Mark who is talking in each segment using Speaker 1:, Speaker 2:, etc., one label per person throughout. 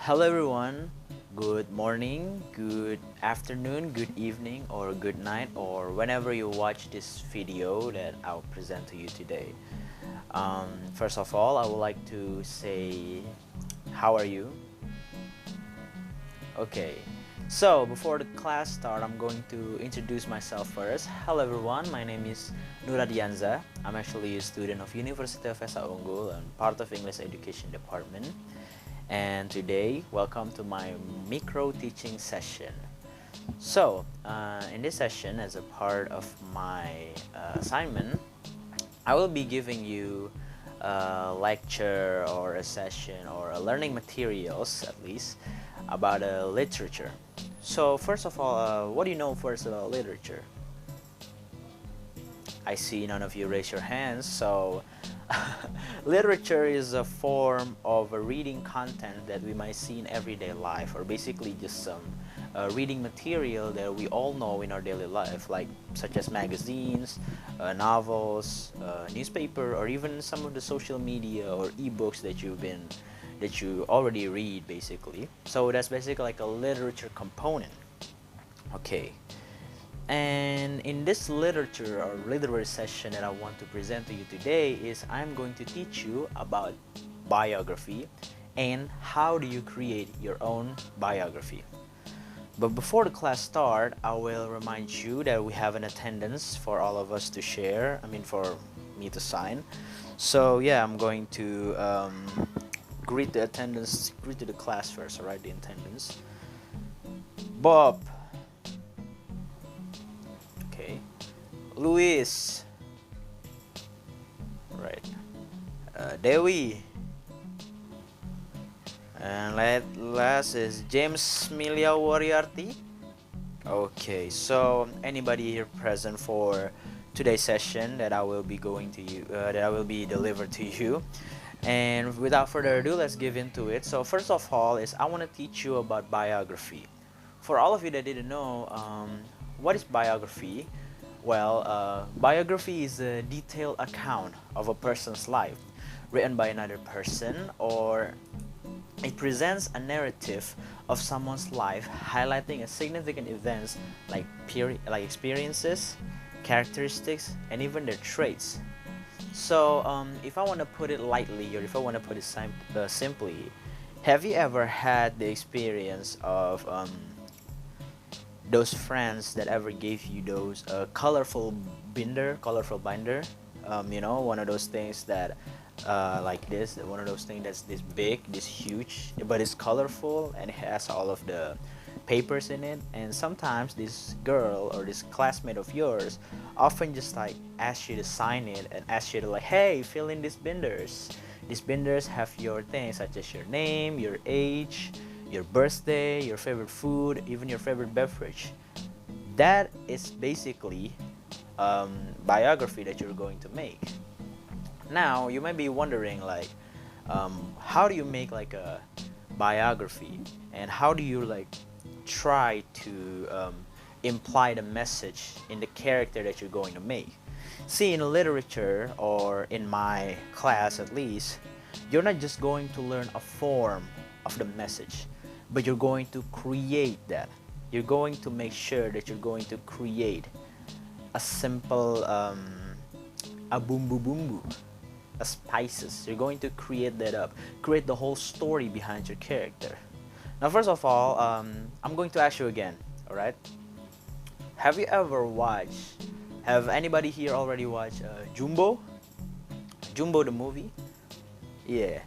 Speaker 1: Hello everyone. Good morning, good afternoon, good evening, or good night, or whenever you watch this video that I'll present to you today. First of all, I would like to say, how are you? Okay. So before the class start, I'm going to introduce myself first. Hello everyone, my name is Nuradianza. I'm actually a student of University of Esa Unggul and part of English Education Department. And today, welcome to my micro teaching session. So, in this session, as a part of my assignment, I will be giving you a lecture or a session or a learning materials, at least, about literature. So, first of all, what do you know first about literature? I see none of you raise your hands, so literature is a form of a reading content that we might see in everyday life, or basically just some reading material that we all know in our daily life, like such as magazines, novels, newspaper, or even some of the social media or ebooks that you already read, basically. So that's basically like a literature component. Okay. And in this literature or literary session that I want to present to you today is I'm going to teach you about biography and how do you create your own biography. But before the class start, I will remind you that we have an attendance for all of us to share, for me to sign. So yeah, I'm going to greet the class first, alright, the attendance. Bob. Okay, Luis, right, Dewi, and last is James Milia Wariarti. Okay, so anybody here present for today's session that I will be delivered to you. And without further ado, let's give into it. So first of all is I want to teach you about biography. For all of you that didn't know, what is biography? Well, biography is a detailed account of a person's life written by another person, or it presents a narrative of someone's life highlighting a significant events like experiences, characteristics, and even their traits. So, if I want to put it lightly, or if I want to put it simply, have you ever had the experience of those friends that ever gave you those colorful binder, one of those things that like this, one of those things that's this big, this huge, but it's colorful and it has all of the papers in it. And sometimes this girl or this classmate of yours often just like asks you to sign it and asks you to like, hey, fill in these binders. These binders have your things such as your name, your age, your birthday, your favorite food, even your favorite beverage. That is basically biography that you're going to make. Now you might be wondering like, how do you make like a biography, and how do you like try to imply the message in the character that you're going to make? See, in literature, or in my class at least, you're not just going to learn a form of the message, but you're going to create that. You're going to make sure that you're going to create a simple a bumbu bumbu, a spices. You're going to create that up, create the whole story behind your character. Now, first of all, I'm going to ask you again. All right. Have anybody here already watched Jumbo? Jumbo the movie? Yeah.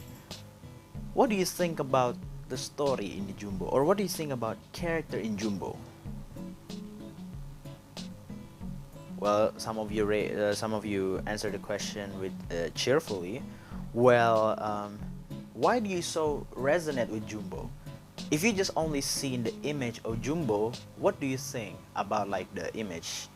Speaker 1: What do you think about the story in the Jumbo, or what do you think about character in Jumbo? Well, some of you answer the question with cheerfully. Well, why do you so resonate with Jumbo? If you just only seen the image of Jumbo, what do you think about like the image?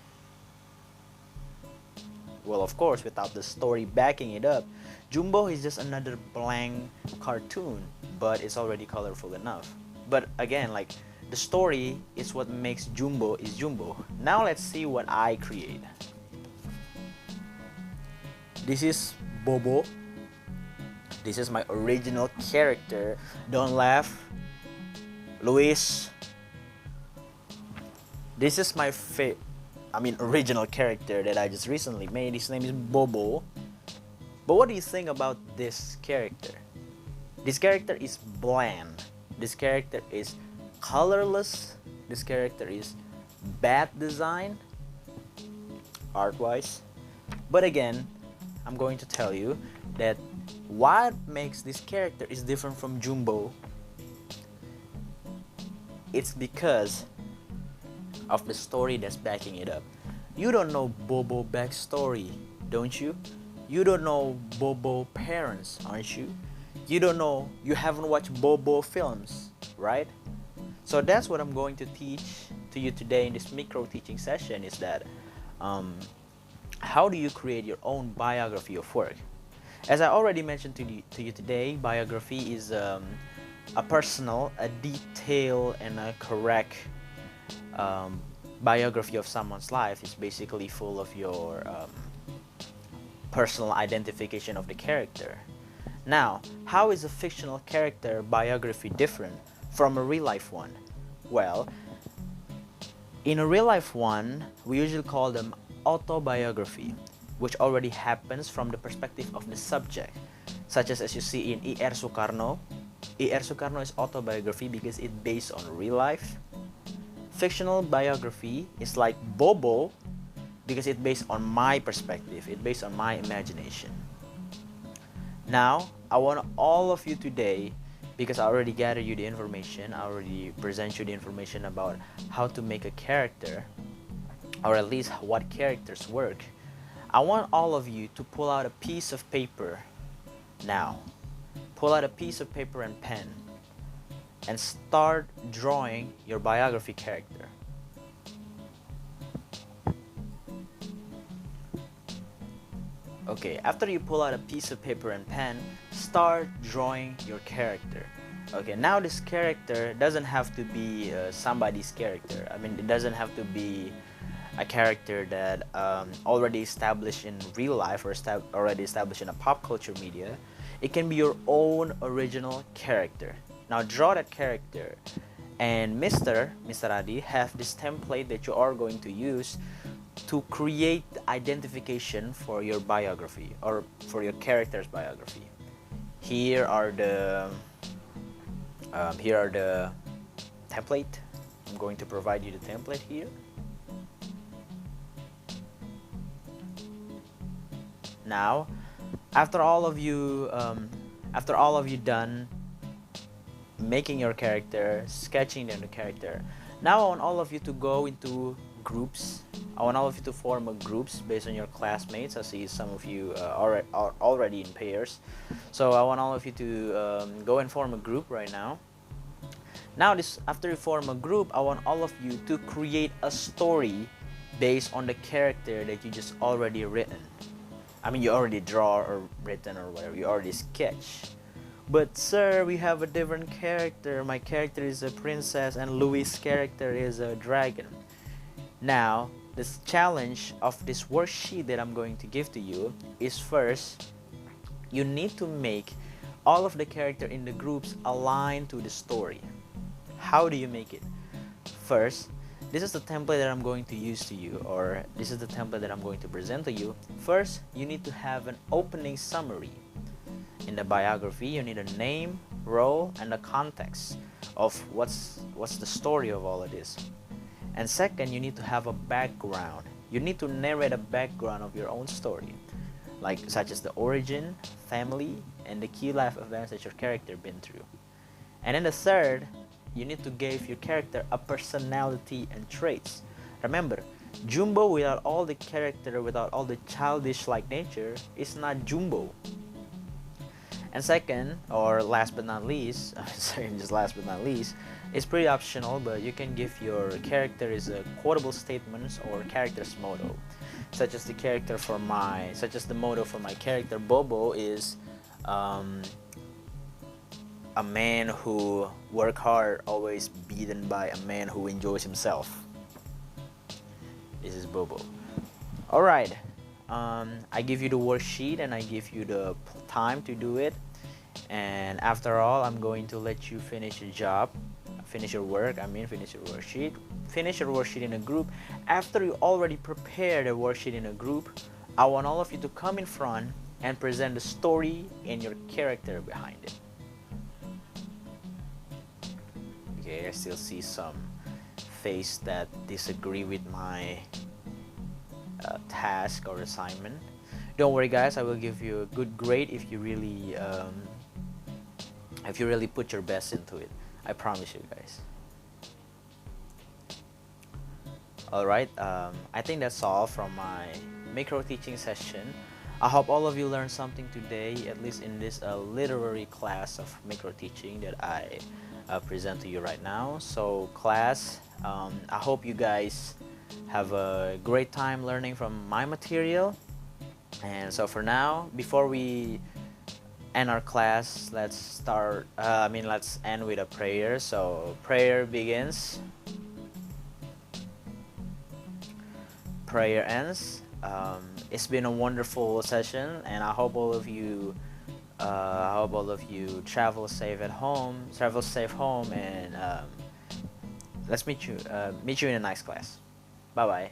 Speaker 1: Well, of course, without the story backing it up, Jumbo is just another blank cartoon, but it's already colorful enough. But again, like, the story is what makes Jumbo is Jumbo. Now let's see what I create. This is Bobo. This is my original character. Don't laugh. Luis, this is my original character that I just recently made. His name is Bobo. But what do you think about this character? This character is bland. This character is colorless. This character is bad design, art-wise. But again, I'm going to tell you that what makes this character is different from Jumbo. It's because of the story that's backing it up. You don't know Bobo backstory, don't you? You don't know Bobo parents, aren't you? You don't know, you haven't watched Bobo films, right? So that's what I'm going to teach to you today in this micro teaching session, is that how do you create your own biography of work? As I already mentioned to you today, biography is a personal, a detailed, and a correct biography of someone's life. Is basically full of your personal identification of the character. Now, how is a fictional character biography different from a real life one? Well, in a real life one, we usually call them autobiography, which already happens from the perspective of the subject, such as you see in E.R. Soekarno. E.R. Soekarno is autobiography because it's based on real life. Fictional biography is like Bobo because it's based on my perspective, it's based on my imagination. Now, I want all of you today, because I already gathered you the information, I already present you the information about how to make a character, or at least what characters work. I want all of you to pull out a piece of paper now. Pull out a piece of paper and pen and start drawing your biography character. Okay, after you pull out a piece of paper and pen, start drawing your character. Okay, now this character doesn't have to be somebody's character. I mean, it doesn't have to be a character that already established in real life or already established in a pop culture media. It can be your own original character. Now draw that character, and Mr. Adi have this template that you are going to use to create identification for your biography or for your character's biography. Here are the template. I'm going to provide you the template here. Now, after all of you done making your character, sketching the character, now I want all of you to go into groups. I want all of you to form groups based on your classmates. I see some of you are already in pairs, so I want all of you to go and form a group right now. Now, after you form a group, I want all of you to create a story based on the character that you just already written. I mean, you already draw or written or whatever, you already sketch. But sir, we have a different character. My character is a princess and Louis' character is a dragon. Now, this challenge of this worksheet that I'm going to give to you is, first, you need to make all of the character in the groups align to the story. How do you make it? First, this is the template that I'm going to use to you, or this is the template that I'm going to present to you. First, you need to have an opening summary. In the biography, you need a name, role, and the context of what's the story of all of this. And second, you need to have a background. You need to narrate a background of your own story, such as the origin, family, and the key life events that your character been through. And then the third, you need to give your character a personality and traits. Remember, Jumbo without all the character, without all the childish-like nature, is not Jumbo. And second, or last but not least, it's pretty optional, but you can give your character is a quotable statements or character's motto, such as the motto for my character Bobo is, a man who work hard always beaten by a man who enjoys himself. This is Bobo. All right. I give you the worksheet and I give you the time to do it, and after all, I'm going to let you finish your job, finish your work, finish your worksheet. Finish your worksheet in a group. After you already prepared a worksheet in a group, I want all of you to come in front and present the story and your character behind it. Okay, I still see some face that disagree with my task or assignment. Don't worry, guys. I will give you a good grade if you really put your best into it. I promise you, guys. All right. I think that's all from my micro teaching session. I hope all of you learned something today, at least in this literary class of micro teaching that I present to you right now. So, class, I hope you guys have a great time learning from my material. And so for now, before we end our class, let's end with a prayer. So prayer begins, prayer ends. It's been a wonderful session, and I hope all of you travel safe home, and let's meet you in the next class. Bye bye.